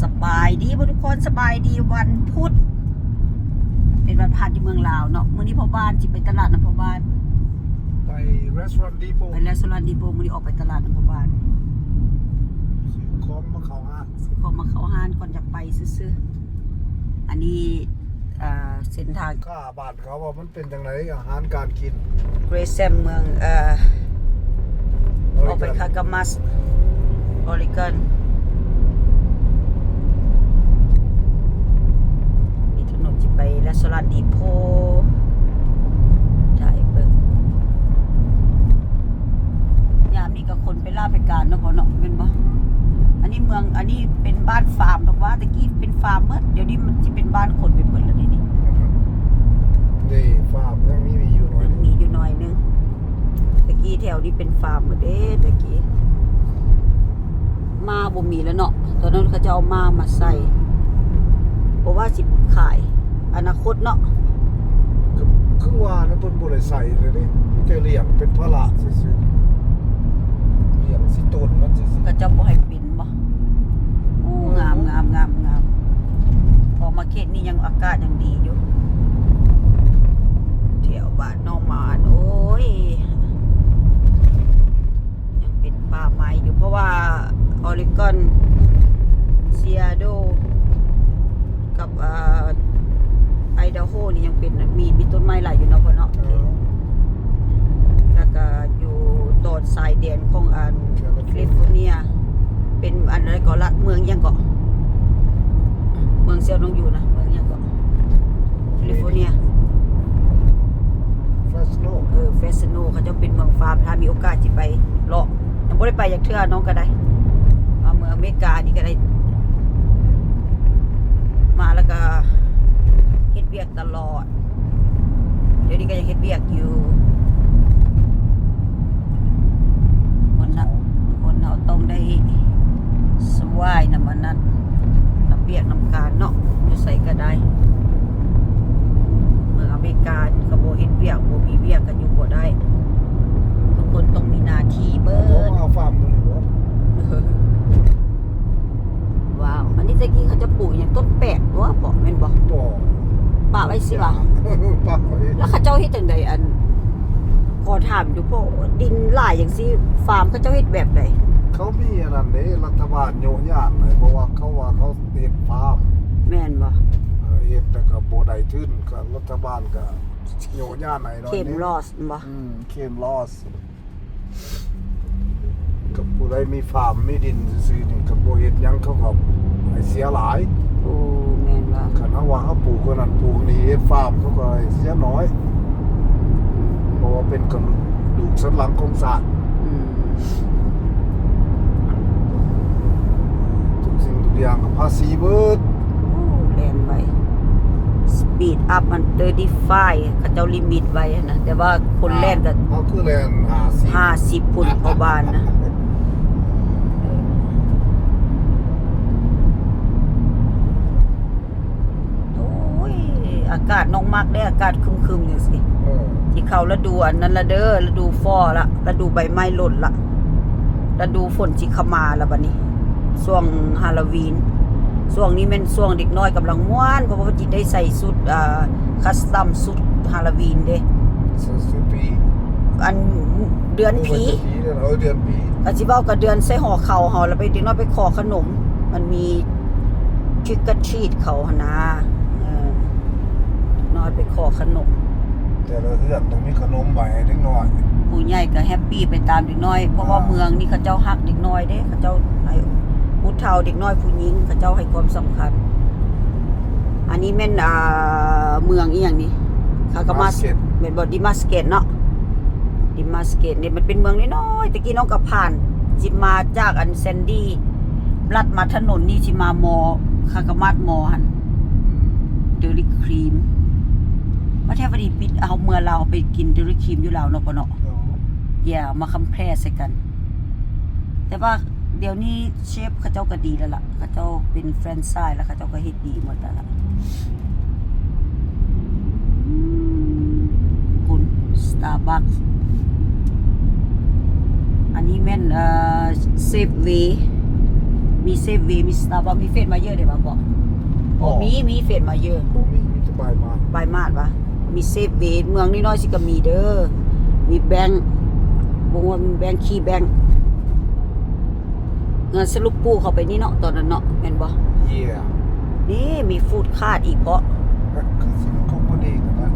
สบายดีทุกคนสบายดีวันพุธเป็นวันพักที่เมืองลาวเนาะมื้อนี้พ่อบ้านสิไปตลาดนะพ่อบ้านไปร้านดีโปไปร้านดีโปมื้อนี้ออกไปตลาดนะพ่อบ้านซื้อของมาเข้าห้างซื้อของมาเข้าห้างก่อนจะไปซื้ออันนี้เส้นทางค่าบาทเขาว่ามันเป็นจังไดอาหารการกินเกรเซมเมืองออกไปคากามัสออริกอนมีถนนจะไปร้านดีโพถ่ายเบิ่งยามนี้ก็คนไปล่าไปการเนาะพ่อเนาะเป็นบ่อันนี้เมืองอันนี้เป็นบ้านฟาร์มดอกว่าตะกี้เป็นฟาร์มเมื่อเดี๋ยวนี้มันสิเป็นบ้านคนไปเปิดแล้วนี่นี่ฟาร์มยังมีอยู่หน่อยมีอยู่หน่อยนึงตะกี้แถวนี้เป็นฟาร์มหมดเด้ตะกี้มาบ่มีแล้วเนาะตอนนั้นเขาจะเอามาใส่เพราะว่าสิขายอนาคตเนาะคือว่านะเพิ่นบ่ได้ใส่เลยนี่มันจะเลี้ยงเป็นพระซื่อๆเลี้ยงสิต้นมันซื่อๆก็จะบ่ให้ปิ่นบ่โอ้งามพอมาเขตนี้ยังอากาศยังดีอยู่แถวบ้านน้องมานโอ้ยยังเป็นป่าไม้อยู่เพราะว่าออริกอนเซียโดกับไอดาโฮนี่ยังเป็นมีต้นไม้หลายอยู่เนาะพ่อเนาะแล้วก็อยู่โดดสายแดนของแคลิฟอร์เนียเป็นอันอะไรก็ละเมืองยังเกาะเมืองเซียวน้องอยู่นะเมืองยังเกาะแคลิฟอร์เนียเฟสโนเขาจะเป็นเมืองฟาร์มถ้ามีโอกาสจะไปเลาะยังไม่ได้ไปอยากเทื่อน้องก็ได้มาเมืองอเมริกานี่ก็ได้มาแล้วก็เฮ็ดเวียกตลอดเดี๋ยวนี้ก็ยังเฮ็ดเวียกอยู่คนเราต้องได้สวายน้ำมันนั้นน้ำเบียกน้ำการเนาะอยู่ใส่ก็ได้เมืองอเมริกาก็บ่เฮ็ดเวียกบ่มีเวียกกันอยู่บ่ได้ทุกคนต้องมีหน้าที่เบิดเอาฟาร์มตรงนี้บ่ว้าวอันนี้ตะกี้เขาจะปลูกอย่างต้นแปะว่าบ่แม่นบ่ป่าไว้สิว่ะป่าไว้แล้วเขาเจ้าเฮ็ดจังไดอันขอถามอยู่พวกดินหลายอย่างซี่ฟาร์มเขาเจ้าเฮ็ดแบบใดเขามีอันนั้นเด้รัฐบาลโยญาตเลยเพราะว่าเขาเฮ็ดฟาร์มแม่นบ่เฮ็ดแต่ก็บ่ได้ทุนก็รัฐบาลก็โยญาตให้หน่อยเข้มลอสบ่เข้มลอสกับผู้ใดมีฟาร์มมีดินซื่อๆนี่ก็บ่เฮ็ดหยังเขาก็ให้เสียหลายโอ้แม่นบ่คันว่าเขาปลูกคนนั้นปลูกนี่เฮ็ดฟาร์มเขาก็ให้เสียน้อยเพราะว่าเป็นกระดูกสันหลังของชาติทุกสิ่งทุกอย่างกับภาษีเบิดโอ้แล่นไว้สปีดอัพมัน35เขาเจ้าลิมิตไว้นะแต่ว่าคนแล่นก็เขาคือแล่น50พุ่นพอบ้านนะอากาศน้องมักได้อากาศครึมๆอย่างสิที่เข้าฤดูอันนั้นละเด้อฤดูฟอละฤดูใบไม้หล่นละฤดูฝนสิเข้ามาแล้วบัดนี้ช่วงฮาโลวีนช่วงนี้แม่นช่วงเด็กน้อยกำลังม่วนเพราะว่าจิได้ใส่ชุดคัสตัมชุดฮาโลวีนเด้สุดปีอันเดือนผีเดือนปีก็สิเว้ากับเดือนใส่ห่อข้าวห่อแล้วไปเด็กน้อยไปขอขนมมันมีทริกเกอร์ชีทเขาหั่นนะน้อยไปขอขนมแต่ละเฮือนต้องมีขนมใหม่เด็กน้อยผู้ใหญ่ก็แฮปปี้ไปตามเด็กน้อยเพราะว่าเมืองนี่เขาเจ้าฮักเด็กน้อยเด้เขาเจ้าให้ผู้เฒ่าเด็กน้อยผู้หญิงเขาเจ้าให้ความสำคัญอันนี้แม่นเมืองอีหยังนี่คากามัสแม่นบ่ดิมัสเกตเนาะดิมัสเกตนี่มันเป็นเมืองน้อยๆตะกี้น้องก็ผ่านสิมาจากอันแซนดี้ลัดมาถนนนี่สิมามอคากามัสมอหั่นเดลิครีมมาแทบดีปิดเอาเมื่อเราไปกินเดลิครีมอยู่แล้วเนาะพ่อเนาะอย่ามาคำแพร่ใส่กันแต่ว่าเดี๋ยวนี้เชฟเขาเจ้าก็ดีแล้วล่ะเขาเจ้าเป็นแฟรนไชส์แล้วเขาเจ้าก็เฮ็ดดีหมดแล้วล่ะคุณ Starbucks อันนี้แม่นเซฟเว มีเซฟเวมีสตาร์บัคมีเฟซมาเยอะเด้ป่ะพ่อโอ้มีเฟซมาเยอะ บ่มีสบายมาก บายมาดวะมีเซฟเวเมืองน้อยๆสิก็มีเด้อมีแบงค์บ่ว่ามีแบงค์คีย์แบงค์เงินสรุปปูเข้าไปนี่เนาะตอนนั้นเนาะแม่นบ่ เยี่ย นี่มีฟูดคาร์ดอีกเพราะ ก็สิมันคงบ่ดีกันนะ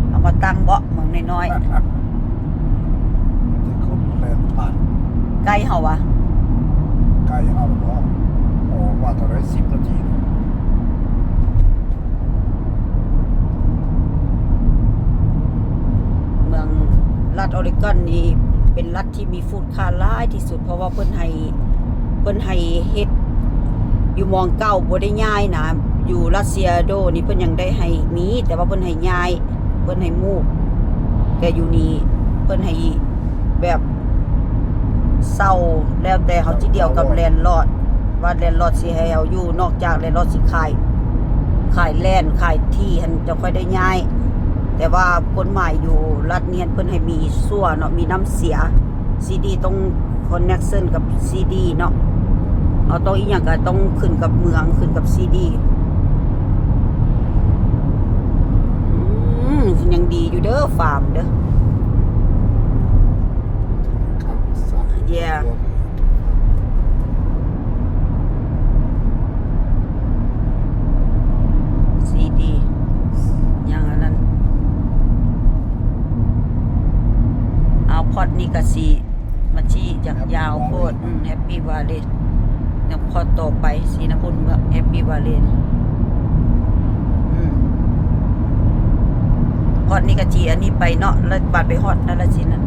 เอามาตั้งเบาะเมืองน้อย แต่คนแล่นผ่าน ๆใกล้เฮาวะ ไกลเอาหรือบ่โอ้ว่าเท่าไหร่10 นาที เมืองรัฐออริกอนนี่เป็นรัฐที่มีฟูดคาร์หลายที่สุดเพราะว่าเพิ่นให้เฮ็ดอยู่หมองเก่าบ่ได้ย้ายนะอยู่รัสเซียโดนี่เพิ่นยังได้ให้มีแต่ว่าเพิ่นให้ย้ายเพิ่นให้มูฟแต่อยู่นี่เพิ่นให้แบบเศร้าแล้วแต่เขาสิเดียวกับแลนด์ลอร์ดว่าแลนด์ลอร์ดสิให้เอาอยู่นอกจากแลนด์ลอร์ดสิขายแลนด์ขายที่หันจะค่อยได้ย้ายแต่ว่ากฎหมายอยู่รัฐเนียนเพิ่นให้มีซั่วเนาะมีน้ำเสียซีดีต้องคอนเนคชั่นกับซีดีเนาะเอาต้องอีกอย่างก็ต้องขึ้นกับเมืองขึ้นกับซีดียังดีอยู่เด้อฟาร์มเด้อ ข้างซ้าย Yeah ซีดีอย่างอันนั้นเอาพอดนี่ก็สีมันชี้จากยาวโคตรแฮปปี้วาเลนยังพอดต่อไปสีนพุนแบบแฮปปี้วาเลนพอดนี่ก็จีอันนี้ไปเนาะแล้วบัดไปฮอดนั่นละสินะ